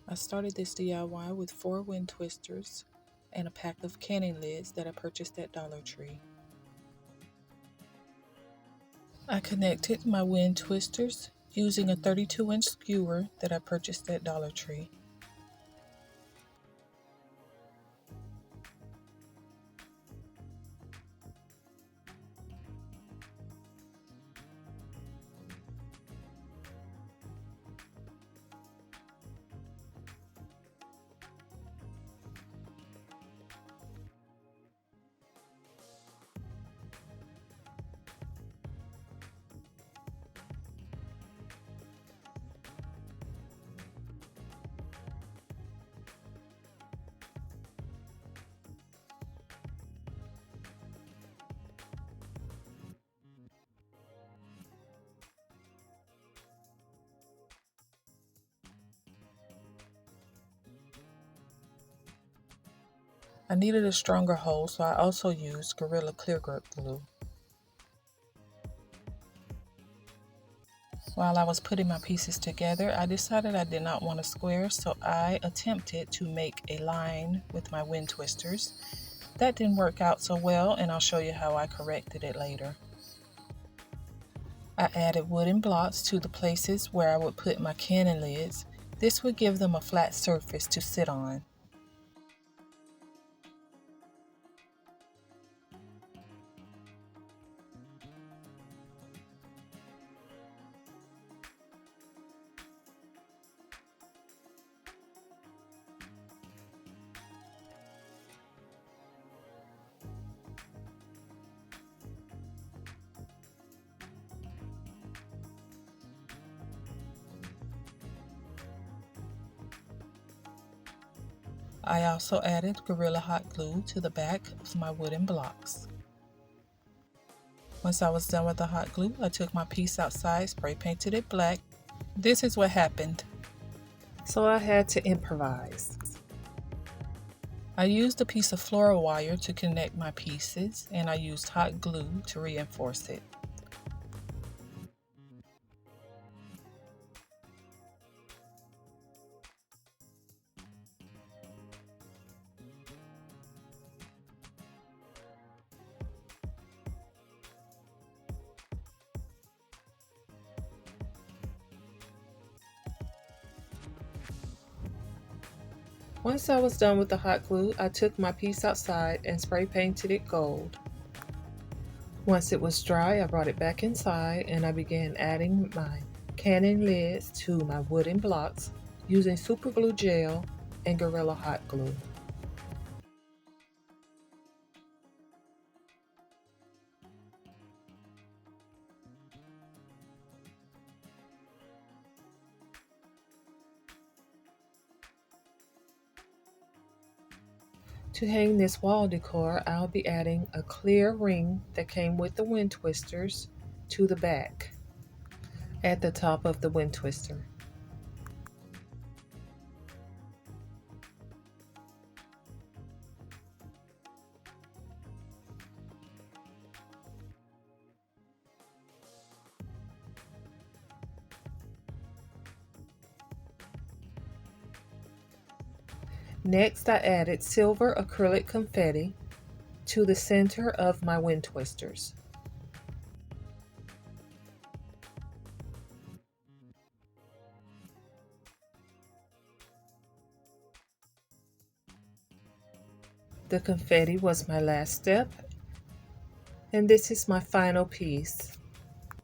I started this DIY with 4 wind twisters and a pack of canning lids that I purchased at Dollar Tree. I connected my wind twisters using a 32-inch skewer that I purchased at Dollar Tree. I needed a stronger hold, so I also used Gorilla Clear Grip glue. While I was putting my pieces together, I decided I did not want a square, so I attempted to make a line with my wind twisters. That didn't work out so well, and I'll show you how I corrected it later. I added wooden blocks to the places where I would put my canning lids. This would give them a flat surface to sit on. I also added Gorilla Hot Glue to the back of my wooden blocks. Once I was done with the hot glue, I took my piece outside, spray painted it black. This is what happened. So I had to improvise. I used a piece of floral wire to connect my pieces, and I used hot glue to reinforce it. Once I was done with the hot glue, I took my piece outside and spray painted it gold. Once it was dry, I brought it back inside and I began adding my canning lids to my wooden blocks using super glue gel and Gorilla Hot Glue. To hang this wall decor, I'll be adding a clear ring that came with the wind twisters to the back at the top of the wind twister. Next, I added silver acrylic confetti to the center of my wind twisters. The confetti was my last step, and this is my final piece.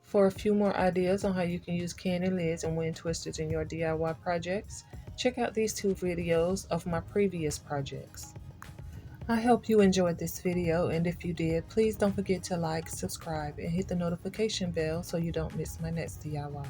For a few more ideas on how you can use canning lids and wind twisters in your DIY projects, check out these 2 videos of my previous projects. I hope you enjoyed this video, and if you did, please don't forget to like, subscribe, and hit the notification bell so you don't miss my next DIY.